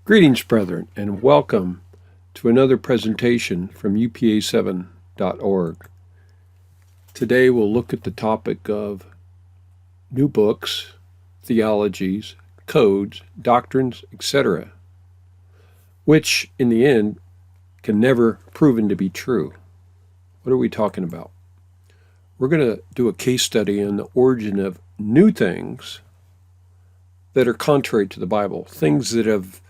Greetings, brethren, and welcome to another presentation from upa7.org. Today we'll look at the topic of new books, theologies, codes, doctrines, etc., which in the end can never proven to be true. What are we talking about? We're going to do a case study on the origin of new things that are contrary to the Bible, things that have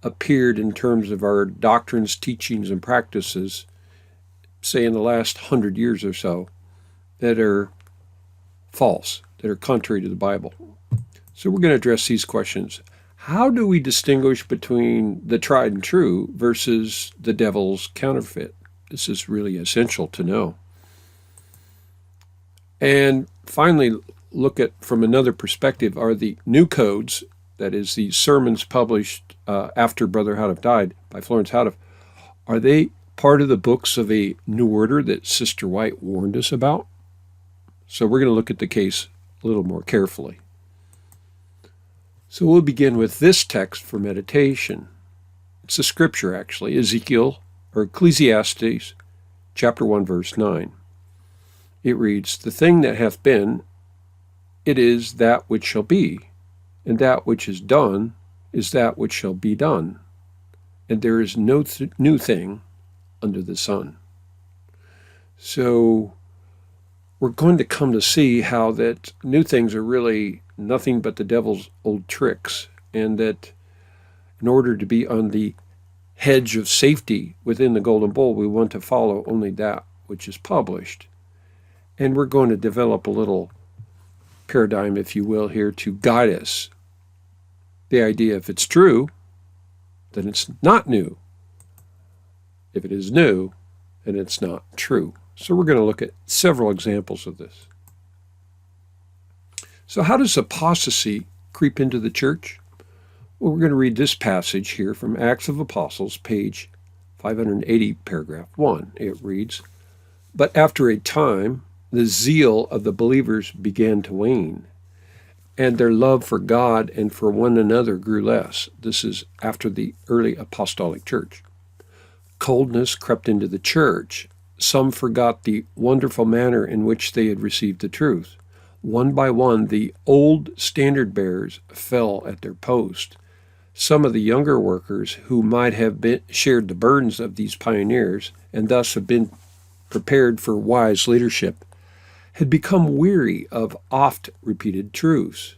appeared in terms of our doctrines, teachings, and practices, say in the last 100 years or so, that are false, that are contrary to the Bible. So we're going to address these questions. How do we distinguish between the tried and true versus the devil's counterfeit? This is really essential to know. And finally, look at from another perspective, are the new codes, that is the sermons published after Brother Houteff died by Florence Houteff, are they part of the books of a new order that Sister White warned us about? So we're going to look at the case a little more carefully. So we'll begin with this text for meditation. It's a scripture, actually, Ecclesiastes chapter 1, verse 9. It reads, "The thing that hath been, it is that which shall be, and that which is done is that which shall be done, and there is no new thing under the sun." So we're going to come to see how that new things are really nothing but the devil's old tricks, and that in order to be on the hedge of safety within the golden bowl, we want to follow only that which is published. And we're going to develop a little paradigm, if you will, here to guide us. The idea, if it's true, then it's not new. If it is new, then it's not true. So we're going to look at several examples of this. So how does apostasy creep into the church? Well, we're going to read this passage here from Acts of Apostles, page 580, paragraph 1. It reads, "But after a time, the zeal of the believers began to wane, and their love for God and for one another grew less." This is after the early apostolic church. "Coldness crept into the church. Some forgot the wonderful manner in which they had received the truth. One by one, the old standard-bearers fell at their post. Some of the younger workers who might have shared the burdens of these pioneers and thus have been prepared for wise leadership had become weary of oft-repeated truths.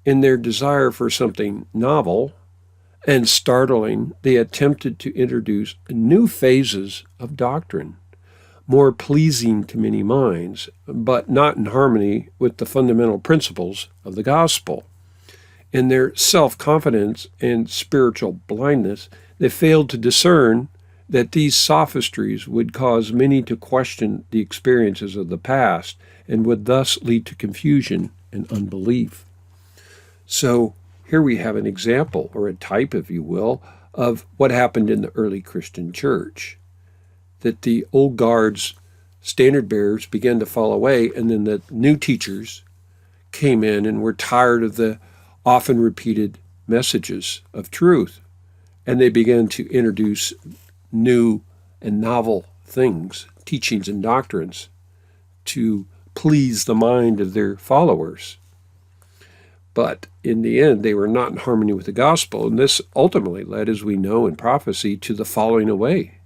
In their desire for something novel and startling, they attempted to introduce new phases of doctrine, more pleasing to many minds, but not in harmony with the fundamental principles of the gospel. In their self-confidence and spiritual blindness, they failed to discern that these sophistries would cause many to question the experiences of the past and would thus lead to confusion and unbelief." So here we have an example, or a type, if you will, of what happened in the early Christian church. That the old guard's standard bearers began to fall away, and then the new teachers came in and were tired of the often repeated messages of truth, and they began to introduce new and novel things, teachings and doctrines, to please the mind of their followers. But in the end, they were not in harmony with the gospel, and this ultimately led, as we know in prophecy, to the falling away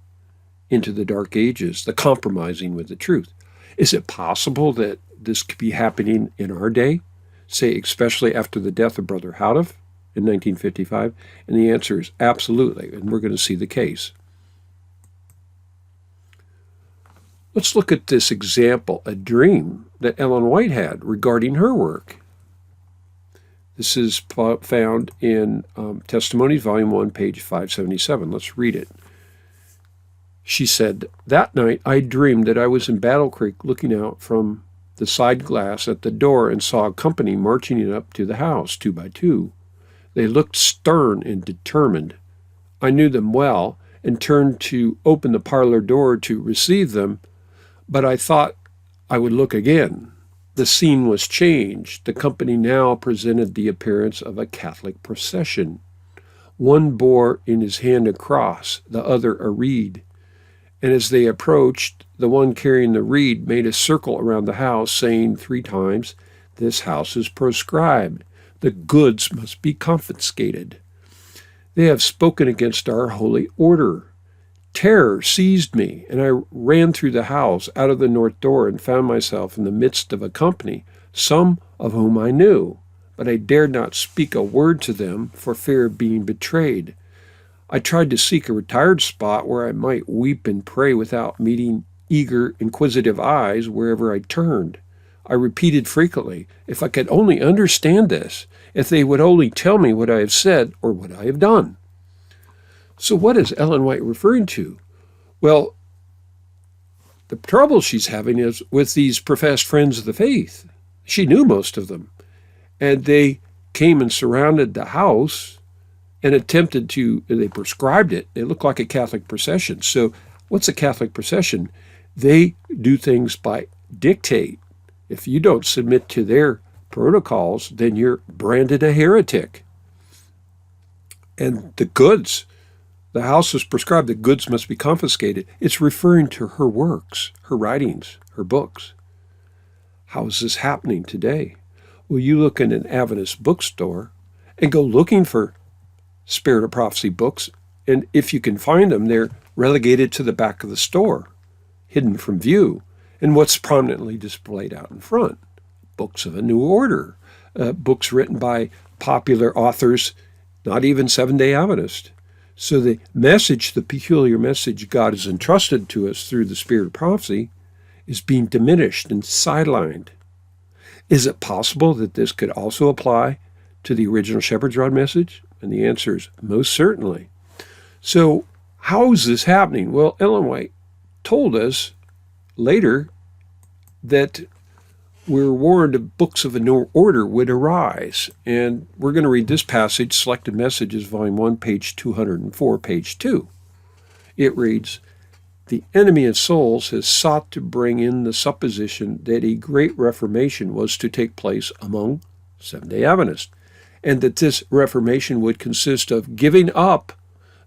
into the dark ages, the compromising with the truth. Is it possible that this could be happening in our day, say especially after the death of Brother Houteff in 1955? And the answer is absolutely, and we're going to see the case. Let's look at this example, a dream that Ellen White had regarding her work. This is found in Testimonies, Volume 1, page 577. Let's read it. She said, "That night I dreamed that I was in Battle Creek looking out from the side glass at the door and saw a company marching up to the house, 2 by 2. They looked stern and determined. I knew them well and turned to open the parlor door to receive them, but I thought I would look again. The scene was changed. The company now presented the appearance of a Catholic procession. One bore in his hand a cross, the other a reed. And as they approached, the one carrying the reed made a circle around the house, saying 3 times, "This house is proscribed. The goods must be confiscated. They have spoken against our holy order." Terror seized me, and I ran through the house out of the north door and found myself in the midst of a company, some of whom I knew, but I dared not speak a word to them for fear of being betrayed. I tried to seek a retired spot where I might weep and pray without meeting eager, inquisitive eyes wherever I turned. I repeated frequently, if I could only understand this, if they would only tell me what I have said or what I have done. So what is Ellen White referring to? Well, the trouble she's having is with these professed friends of the faith. She knew most of them, and they came and surrounded the house and attempted to, they prescribed it. It looked like a Catholic procession. So what's a Catholic procession? They do things by dictate. If you don't submit to their protocols, then you're branded a heretic. And the goods, the house was prescribed, the goods must be confiscated. It's referring to her works, her writings, her books. How is this happening today? Well, you look in an Adventist bookstore and go looking for Spirit of Prophecy books, and if you can find them, they're relegated to the back of the store, hidden from view. And what's prominently displayed out in front? Books of a New Order, books written by popular authors, not even Seventh-day Adventist. So the message, the peculiar message God has entrusted to us through the Spirit of Prophecy, is being diminished and sidelined. Is it possible that this could also apply to the original Shepherd's Rod message? And the answer is most certainly. So how is this happening? Well, Ellen White told us later that we're warned of books of a new order would arise. And we're going to read this passage, Selected Messages, Volume 1, page 204, page 2. It reads, "The enemy of souls has sought to bring in the supposition that a great reformation was to take place among Seventh-day Adventists, and that this reformation would consist of giving up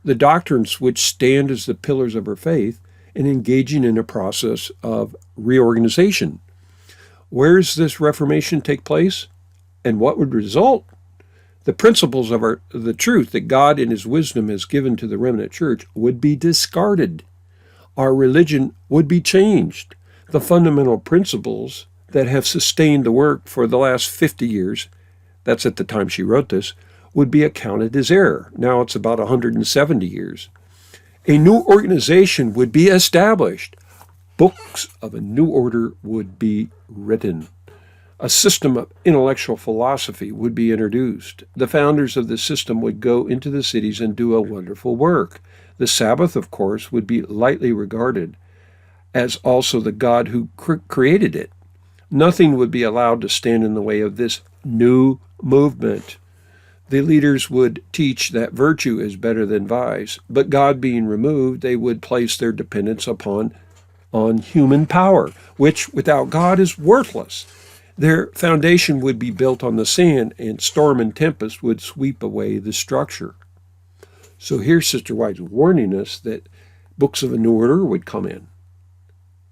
the doctrines which stand as the pillars of our faith and engaging in a process of reorganization. Where does this reformation take place, and what would result? The principles of the truth that God in His wisdom has given to the remnant church would be discarded. Our religion would be changed. The fundamental principles that have sustained the work for the last 50 years, that's at the time she wrote this, would be accounted as error. Now it's about 170 years. A new organization would be established. Books of a new order would be written. A system of intellectual philosophy would be introduced. The founders of the system would go into the cities and do a wonderful work. The Sabbath, of course, would be lightly regarded, as also the God who created it. Nothing would be allowed to stand in the way of this new movement. The leaders would teach that virtue is better than vice, but God being removed, they would place their dependence on human power, which without God is worthless. Their foundation would be built on the sand, and storm and tempest would sweep away the structure. So here Sister White's warning us that books of a new order would come in,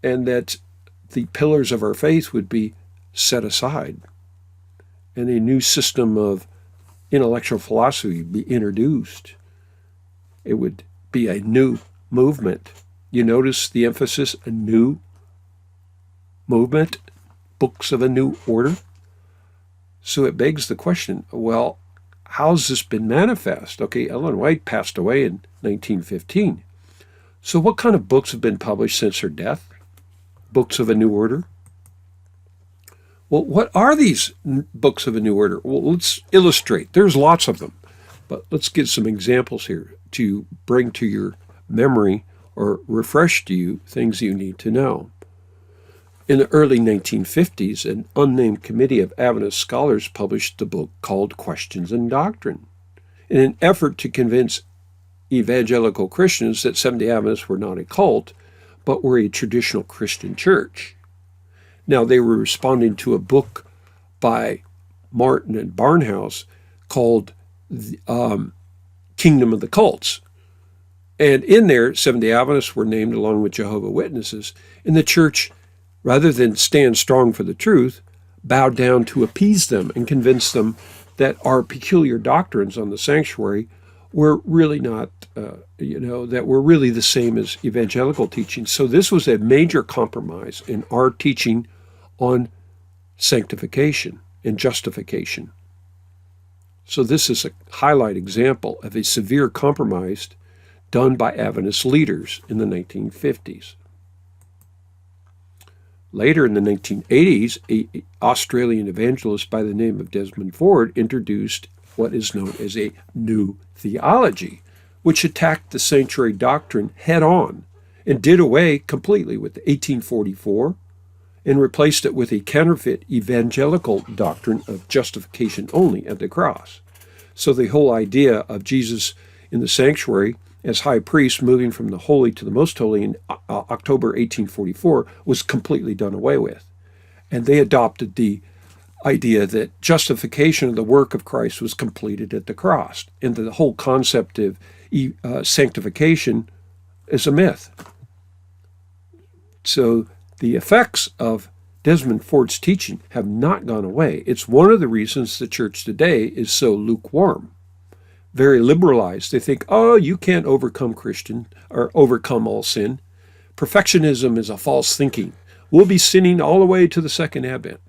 and that the pillars of our faith would be set aside, and a new system of intellectual philosophy would be introduced. It would be a new movement. You notice the emphasis, a new movement, books of a new order. So it begs the question, well, how's this been manifest? Okay, Ellen White passed away in 1915. So what kind of books have been published since her death? Books of a new order? Well, what are these books of a new order? Well, let's illustrate. There's lots of them, but let's get some examples here to bring to your memory or refresh to you things you need to know. In the early 1950s, an unnamed committee of Adventist scholars published a book called Questions in Doctrine, in an effort to convince evangelical Christians that Seventh-day Adventists were not a cult, but were a traditional Christian church. Now, they were responding to a book by Martin and Barnhouse called kingdom of the cults. And in there, Seventh-day Adventists were named along with Jehovah's Witnesses. And the church, rather than stand strong for the truth, bowed down to appease them and convince them that our peculiar doctrines on the sanctuary were really not, that were really the same as evangelical teaching. So this was a major compromise in our teaching on sanctification and justification. So this is a highlight example of a severe compromise done by Adventist leaders in the 1950s. Later in the 1980s, an Australian evangelist by the name of Desmond Ford introduced what is known as a new theology, which attacked the sanctuary doctrine head-on and did away completely with 1844 and replaced it with a counterfeit evangelical doctrine of justification only at the cross. So the whole idea of Jesus in the sanctuary as high priest moving from the holy to the most holy in October 1844 was completely done away with. And they adopted the idea that justification of the work of Christ was completed at the cross, and the whole concept of sanctification is a myth. So the effects of Desmond Ford's teaching have not gone away. It's one of the reasons the church today is so lukewarm, very liberalized. They think, oh, you can't overcome Christian or overcome all sin. Perfectionism is a false thinking. We'll be sinning all the way to the second advent.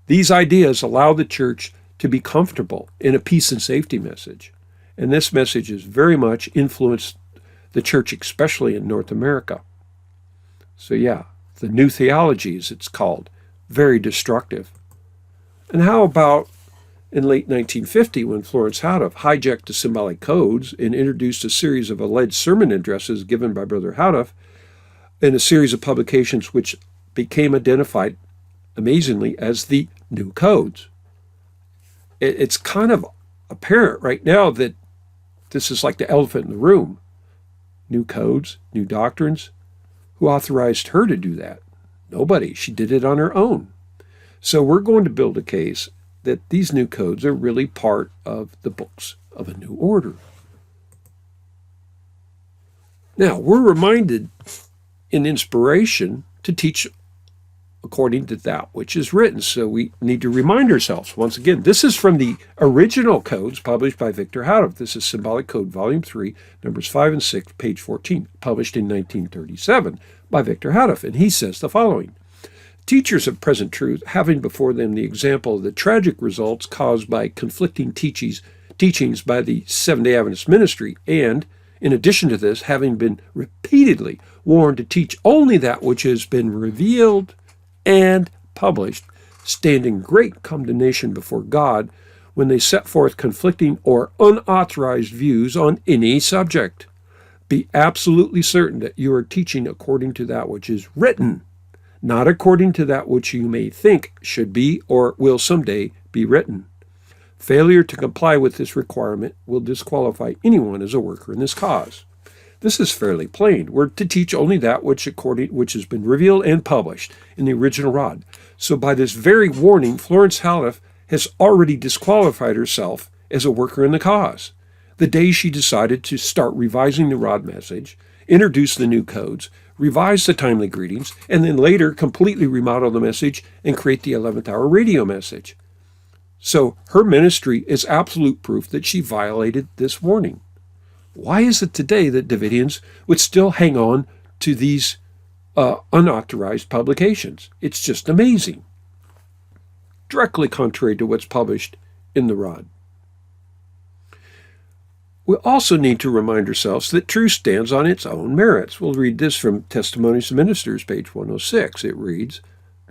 These ideas allow the church to be comfortable in a peace and safety message. And this message has very much influenced the church, especially in North America. So yeah, the new theology, as it's called, very destructive. And how about in late 1950, when Florence Houteff hijacked the symbolic codes and introduced a series of alleged sermon addresses given by Brother Houteff in a series of publications which became identified, amazingly, as the new codes. It's kind of apparent right now that this is like the elephant in the room. New codes, new doctrines. Who authorized her to do that? Nobody. She did it on her own. So we're going to build a case that these new codes are really part of the books of a new order. Now, we're reminded in inspiration to teach according to that which is written. So we need to remind ourselves, once again, this is from the original codes published by Victor Houteff. This is Symbolic Code, Volume 3, Numbers 5 and 6, page 14, published in 1937 by Victor Houteff. And he says the following: teachers of present truth, having before them the example of the tragic results caused by conflicting teachings by the Seventh-day Adventist ministry, and, in addition to this, having been repeatedly warned to teach only that which has been revealed and published, stand in great condemnation before God when they set forth conflicting or unauthorized views on any subject. Be absolutely certain that you are teaching according to that which is written, not according to that which you may think should be or will someday be written. Failure to comply with this requirement will disqualify anyone as a worker in this cause. This is fairly plain. We're to teach only that which has been revealed and published in the original rod. So by this very warning, Florence Houteff has already disqualified herself as a worker in the cause. The day she decided to start revising the rod message, introduce the new codes, revise the timely greetings, and then later completely remodel the message and create the 11th hour radio message. So her ministry is absolute proof that she violated this warning. Why is it today that Davidians would still hang on to these unauthorized publications? It's just amazing. Directly contrary to what's published in the rod. We also need to remind ourselves that truth stands on its own merits. We'll read this from Testimonies of Ministers, page 106. It reads,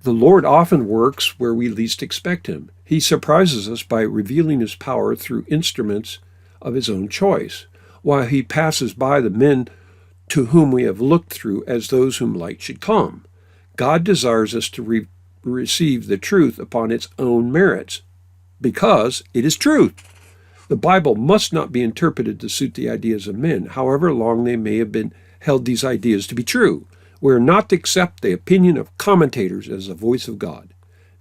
"The Lord often works where we least expect him. He surprises us by revealing his power through instruments of his own choice, while he passes by the men to whom we have looked through as those whom light should come. God desires us to receive the truth upon its own merits, because it is truth. The Bible must not be interpreted to suit the ideas of men, however long they may have been held these ideas to be true. We are not to accept the opinion of commentators as the voice of God.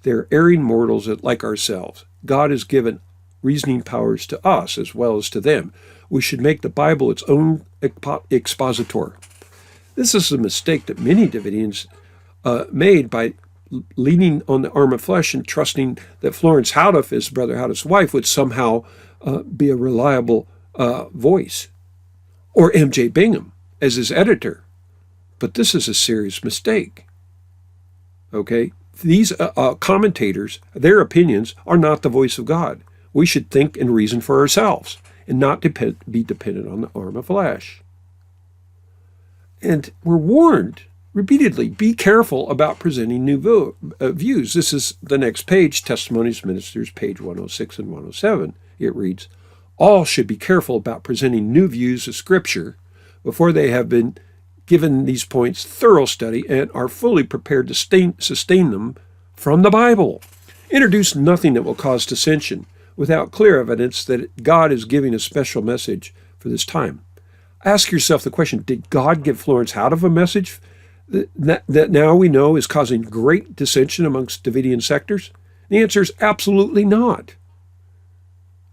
They are erring mortals like ourselves. God has given reasoning powers to us as well as to them. We should make the Bible its own expositor. This is a mistake that many Davidians made by leaning on the arm of flesh and trusting that Florence Houteff, as Brother Houteff's wife, would somehow be a reliable voice, or M.J. Bingham as his editor. But this is a serious mistake. Okay? These commentators, their opinions are not the voice of God. We should think and reason for ourselves and not be dependent on the arm of flesh. And we're warned repeatedly, be careful about presenting new views. This is the next page, Testimonies Ministers, page 106 and 107. It reads, all should be careful about presenting new views of Scripture before they have been given these points thorough study and are fully prepared to sustain them from the Bible. Introduce nothing that will cause dissension without clear evidence that God is giving a special message for this time. Ask yourself the question, did God give Florence Houteff a message that now we know is causing great dissension amongst Davidian sectors? The answer is absolutely not.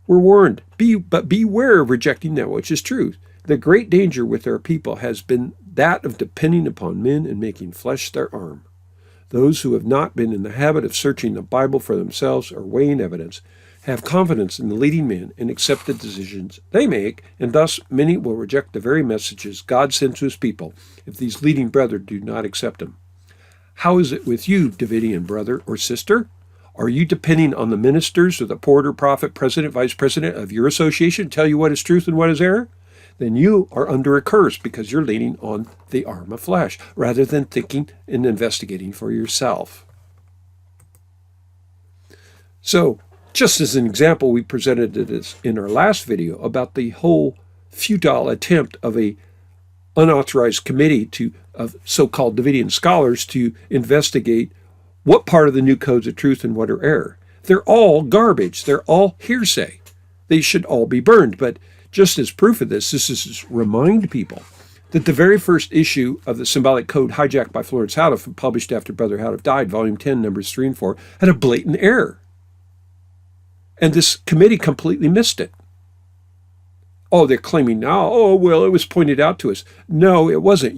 We're warned, but beware of rejecting that which is truth. The great danger with our people has been that of depending upon men and making flesh their arm. Those who have not been in the habit of searching the Bible for themselves or weighing evidence have confidence in the leading men and accept the decisions they make, and thus many will reject the very messages God sends to his people if these leading brethren do not accept them. How is it with you, Davidian brother or sister? Are you depending on the ministers or the porter, prophet, president, vice president of your association to tell you what is truth and what is error? Then you are under a curse because you're leaning on the arm of flesh rather than thinking and investigating for yourself. So, just as an example, we presented this in our last video about the whole futile attempt of a unauthorized committee of so-called Davidian scholars to investigate what part of the new codes are truth and what are error. They're all garbage. They're all hearsay. They should all be burned. But just as proof of this is to remind people that the very first issue of the Symbolic Code hijacked by Florence Houteff and published after Brother Houteff died, Volume 10, Numbers 3 and 4, had a blatant error. And this committee completely missed it. Oh, they're claiming now, oh, well, it was pointed out to us. No, it wasn't.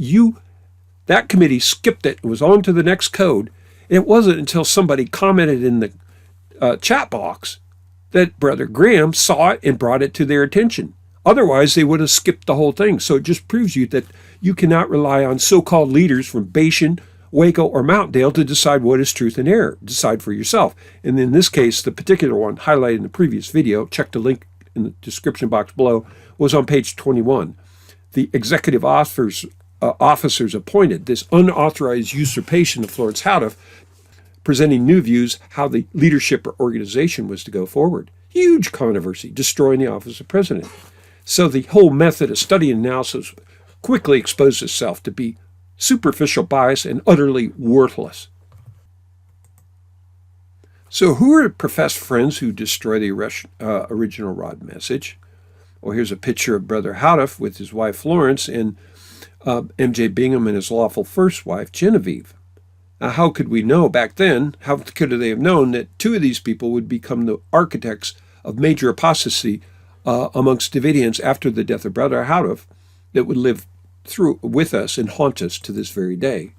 That committee skipped it. It was on to the next code. It wasn't until somebody commented in the chat box that Brother Graham saw it and brought it to their attention. Otherwise, they would have skipped the whole thing. So it just proves you that you cannot rely on so-called leaders from Bashan, Waco, or Mountaindale to decide what is truth and error. Decide for yourself. And in this case, the particular one highlighted in the previous video, check the link in the description box below, was on page 21. The executive officers appointed this unauthorized usurpation of Florence Houteff, presenting new views how the leadership or organization was to go forward. Huge controversy, destroying the office of president. So the whole method of study and analysis quickly exposed itself to be superficial bias and utterly worthless. So who are professed friends who destroy the original Rod message? Well, here's a picture of Brother Houteff with his wife Florence and M.J. Bingham and his lawful first wife Genevieve. Now, how could we know back then, how could they have known that two of these people would become the architects of major apostasy amongst Davidians after the death of Brother Houteff that would live through with us and haunt us to this very day?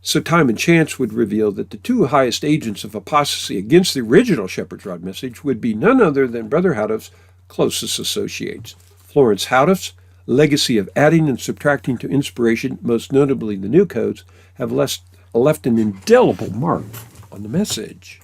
So time and chance would reveal that the two highest agents of apostasy against the original Shepherd's Rod message would be none other than Brother Houteff's closest associates. Florence Houteff's legacy of adding and subtracting to inspiration, most notably the new codes, have left an indelible mark on the message.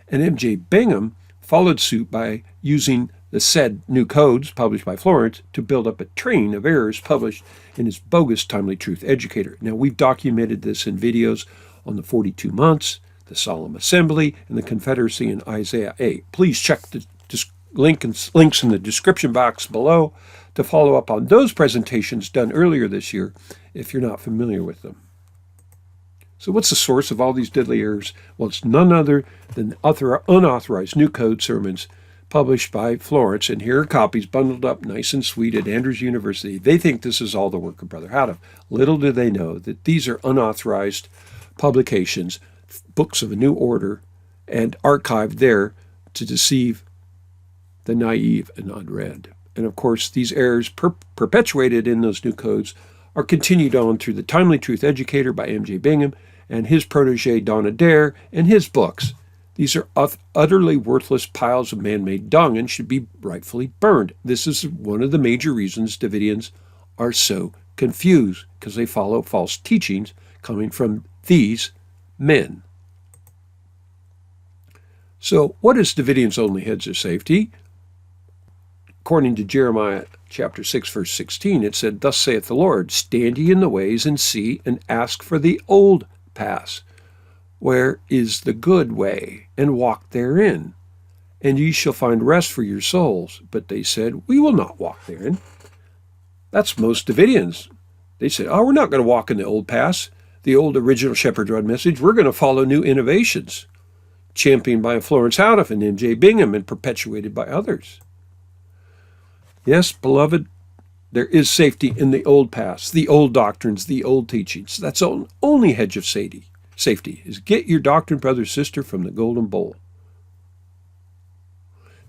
And M.J. Bingham followed suit by using the said new codes published by Florence to build up a train of errors published in his bogus Timely Truth Educator. Now, we've documented this in videos on the 42 months, the Solemn Assembly, and the Confederacy in Isaiah 8. Please check the links in the description box below to follow up on those presentations done earlier this year if you're not familiar with them. So what's the source of all these deadly errors? Well, it's none other than unauthorized new code sermons published by Florence, and here are copies bundled up nice and sweet at Andrews University. They think this is all the work of Brother Houteff. Little do they know that these are unauthorized publications, books of a new order, and archived there to deceive the naive and unread. And of course, these errors perpetuated in those new codes are continued on through the Timely Truth Educator by M.J. Bingham and his protege Don Adair and his books. These are utterly worthless piles of man-made dung and should be rightfully burned. This is one of the major reasons Davidians are so confused, because they follow false teachings coming from these men. So what is Davidians' only hedge of safety? According to Jeremiah chapter 6, verse 16, it said, "Thus saith the Lord, stand ye in the ways and see, and ask for the old paths, where is the good way, and walk therein, and ye shall find rest for your souls." But they said, "We will not walk therein." That's most Davidians. They said, "Oh, we're not going to walk in the old paths, the old original shepherd rod message. We're going to follow new innovations, championed by Florence Houteff and M.J. Bingham and perpetuated by others." Yes, beloved, there is safety in the old paths, the old doctrines, the old teachings. That's the only hedge of safety, is get your doctrine, brother, sister, from the golden bowl.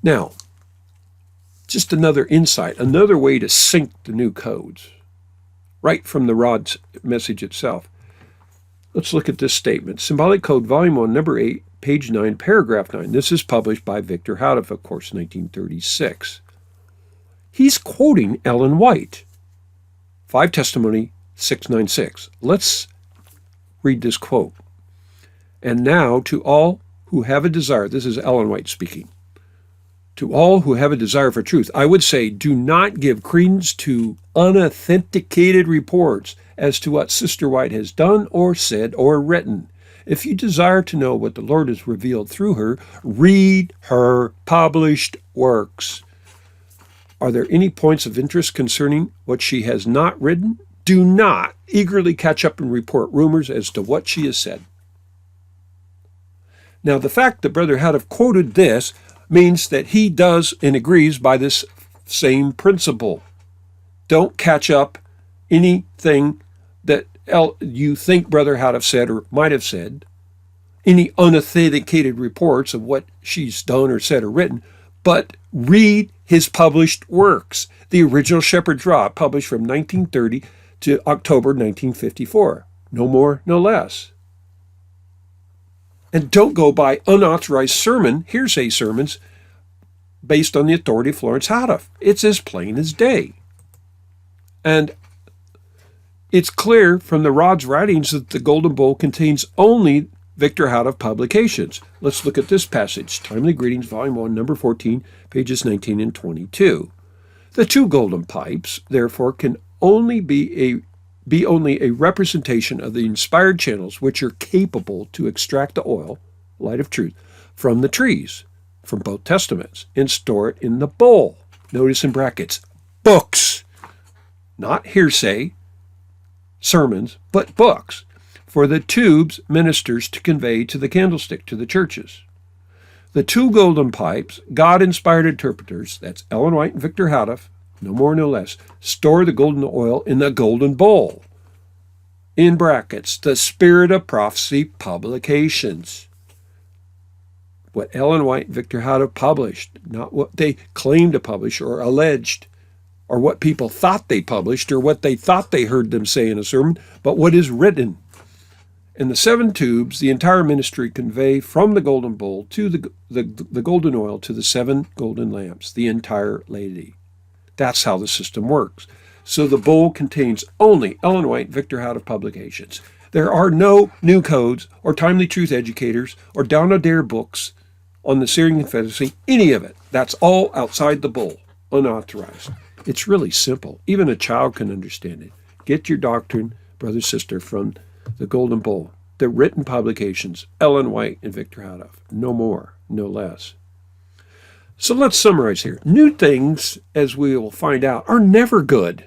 Now, just another insight, another way to sync the new codes, right from the rod's message itself. Let's look at this statement. Symbolic Code, Volume 1, Number 8, page 9, paragraph 9. This is published by Victor Houteff, of course, 1936. He's quoting Ellen White, 5 Testimony 696. Let's read this quote. "And now to all who have a desire," this is Ellen White speaking, "to all who have a desire for truth, I would say, do not give credence to unauthenticated reports as to what Sister White has done or said or written. If you desire to know what the Lord has revealed through her, read her published works. Are there any points of interest concerning what she has not written? Do not eagerly catch up and report rumors as to what she has said." Now, the fact that Brother Houteff quoted this means that he does and agrees by this same principle. Don't catch up anything that you think Brother Houteff said or might have said, any unauthenticated reports of what she's done or said or written, but read his published works. The original Shepherd's Rod, published from 1930 to October 1954. No more, no less. And don't go by unauthorized hearsay sermons based on the authority of Florence Houteff. It's as plain as day. And it's clear from the Rod's writings that the Golden Bowl contains only Victor Houteff publications. Let's look at this passage. Timely Greetings, Volume 1, Number 14, pages 19 and 22. "The 2 golden pipes, therefore, can only be only a representation of the inspired channels which are capable to extract the oil, light of truth, from the trees, from both testaments, and store it in the bowl." Notice in brackets, books, not hearsay, sermons, but books, "for the tubes ministers to convey to the candlestick, to the churches. The 2 golden pipes, God-inspired interpreters," that's Ellen White and Victor Houteff, no more, no less, "store the golden oil in the golden bowl." In brackets, the Spirit of Prophecy publications. What Ellen White and Victor Houteff published, not what they claimed to publish or alleged, or what people thought they published, or what they thought they heard them say in a sermon, but what is written. In the 7 tubes, the entire ministry convey from the golden bowl to the golden oil to the 7 golden lamps, the entire laity. That's how the system works. So the bowl contains only Ellen White, Victor Houteff publications. There are no new codes or Timely Truth Educators or Don Adair books on the Syrian Confederacy, any of it. That's all outside the bowl, unauthorized. It's really simple. Even a child can understand it. Get your doctrine, brother, sister, from the Golden Bowl, the written publications, Ellen White and Victor Houteff. No more, no less. So let's summarize here. New things, as we will find out, are never good.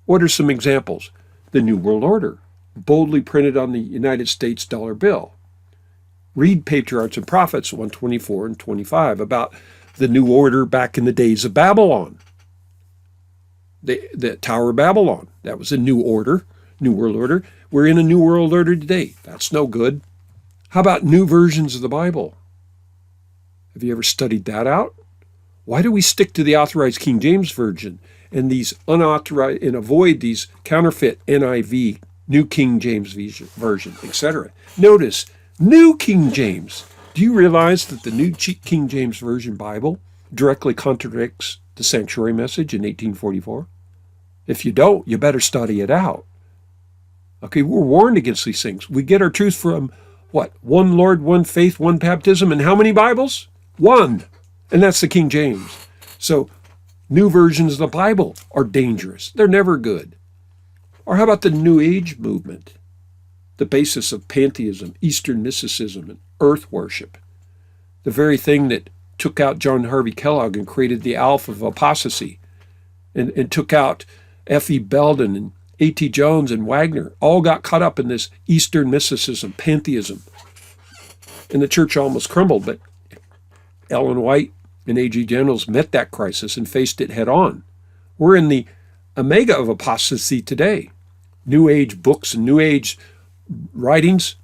What are some examples? The New World Order, boldly printed on the United States dollar bill. Read Patriarchs and Prophets 124 and 25 about the New Order back in the days of Babylon. The Tower of Babylon, that was a new order. New World Order. We're in a New World Order today. That's no good. How about new versions of the Bible? Have you ever studied that out? Why do we stick to the authorized King James Version and these unauthorized and avoid these counterfeit NIV, New King James Version, etc.? Notice, New King James. Do you realize that the New King James Version Bible directly contradicts the sanctuary message in 1844? If you don't, you better study it out. Okay, we're warned against these things. We get our truth from what? One Lord, one faith, one baptism, and how many Bibles? One. And that's the King James. So new versions of the Bible are dangerous. They're never good. Or how about the New Age movement? The basis of pantheism, Eastern mysticism, and earth worship. The very thing that took out John Harvey Kellogg and created the Alpha of apostasy and took out F.E. Belden and A.T. Jones and Wagner, all got caught up in this Eastern mysticism, pantheism. And the church almost crumbled, but Ellen White and A.G. Daniels met that crisis and faced it head on. We're in the omega of apostasy today. New Age books and New Age writings.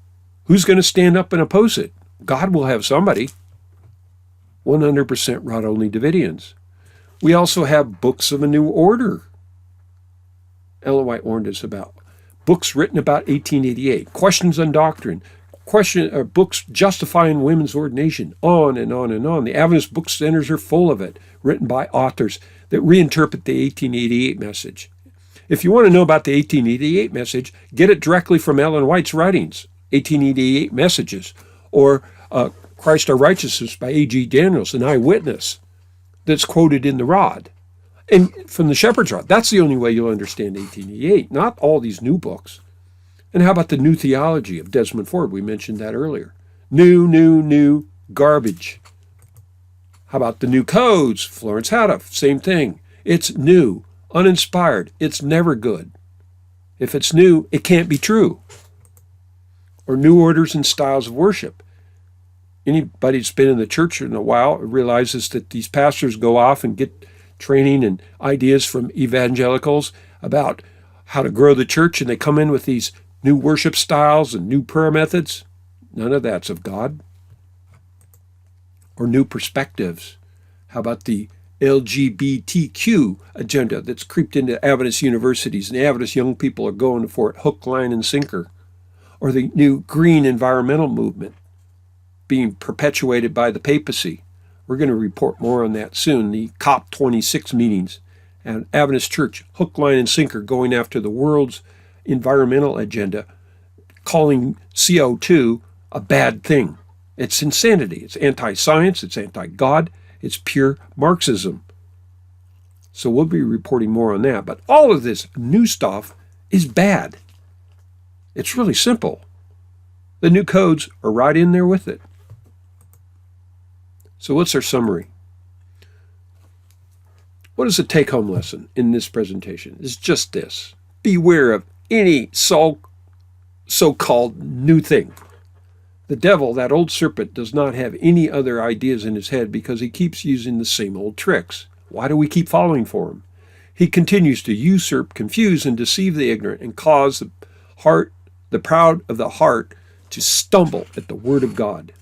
Who's going to stand up and oppose it? God will have somebody. 100% rod-only Davidians. We also have books of a new order. Ellen White warned us about books written about 1888, questions on doctrine, books justifying women's ordination, on and on and on. The Adventist book centers are full of it, written by authors that reinterpret the 1888 message. If you want to know about the 1888 message, get it directly from Ellen White's writings, 1888 Messages, or Christ Our Righteousness by A.G. Daniels, an eyewitness that's quoted in the Rod. And from the Shepherd's Rod, that's the only way you'll understand 1888, not all these new books. And how about the New Theology of Desmond Ford? We mentioned that earlier. New garbage. How about the New Codes? Florence Houteff, same thing. It's new, uninspired. It's never good. If it's new, it can't be true. Or New Orders and Styles of Worship. Anybody that's been in the church in a while realizes that these pastors go off and get training and ideas from evangelicals about how to grow the church, and they come in with these new worship styles and new prayer methods. None of that's of God. Or new perspectives. How about the LGBTQ agenda that's creeped into Adventist universities, and the Adventist young people are going for it hook, line, and sinker? Or the new green environmental movement being perpetuated by the papacy. We're going to report more on that soon. The COP26 meetings and Adventist Church, hook, line, and sinker, going after the world's environmental agenda, calling CO2 a bad thing. It's insanity. It's anti-science. It's anti-God. It's pure Marxism. So we'll be reporting more on that. But all of this new stuff is bad. It's really simple. The new codes are right in there with it. So what's our summary? What is the take-home lesson in this presentation? It's just this. Beware of any so-called new thing. The devil, that old serpent, does not have any other ideas in his head because he keeps using the same old tricks. Why do we keep falling for him? He continues to usurp, confuse, and deceive the ignorant and cause the proud of the heart to stumble at the word of God.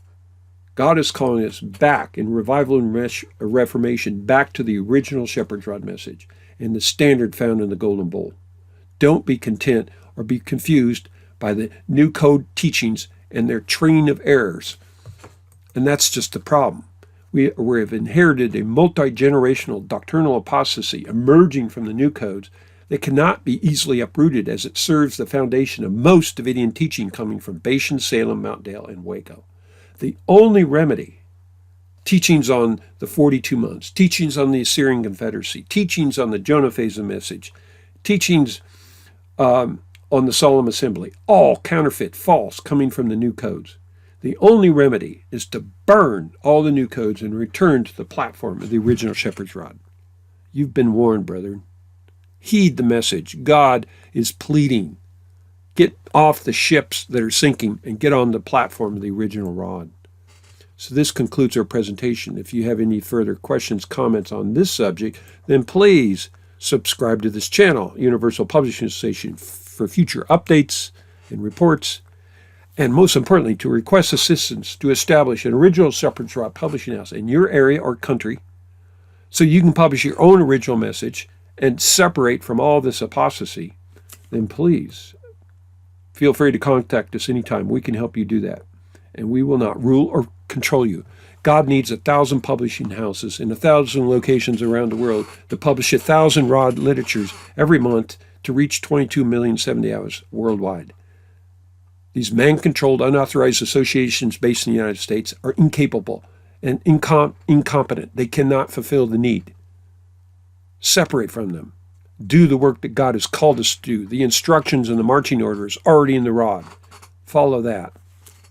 God is calling us back in revival and reformation, back to the original Shepherd's Rod message and the standard found in the Golden Bowl. Don't be content or be confused by the new code teachings and their train of errors. And that's just the problem. We have inherited a multi-generational doctrinal apostasy emerging from the new codes that cannot be easily uprooted, as it serves the foundation of most Davidian teaching coming from Bashan, Salem, Mount Dale, and Waco. The only remedy, teachings on the 42 months, teachings on the Assyrian Confederacy, teachings on the Jonah phase of message, teachings on the Solemn Assembly, all counterfeit, false, coming from the new codes. The only remedy is to burn all the new codes and return to the platform of the original Shepherd's Rod. You've been warned, brethren. Heed the message. God is pleading. Get off the ships that are sinking and get on the platform of the original rod. So this concludes our presentation. If you have any further questions, comments on this subject, then please subscribe to this channel, Universal Publishing Association, for future updates and reports, and most importantly, to request assistance to establish an original Shepherd's Rod publishing house in your area or country, so you can publish your own original message and separate from all this apostasy, then please feel free to contact us anytime. We can help you do that. And we will not rule or control you. God needs 1,000 publishing houses in 1,000 locations around the world to publish 1,000 raw literatures every month to reach 22 million 70 hours worldwide. These man-controlled, unauthorized associations based in the United States are incapable and incompetent. They cannot fulfill the need. Separate from them. Do the work that God has called us to do. The instructions and the marching orders already in the rod. Follow that.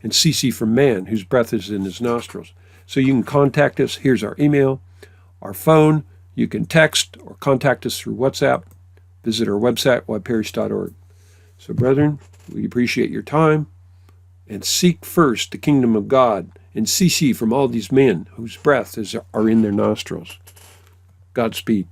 And cease from man, whose breath is in his nostrils. So you can contact us. Here's our email, our phone. You can text or contact us through WhatsApp. Visit our website, whyparish.org. So, brethren, we appreciate your time. And seek first the kingdom of God. And cease from all these men whose breath are in their nostrils. Godspeed.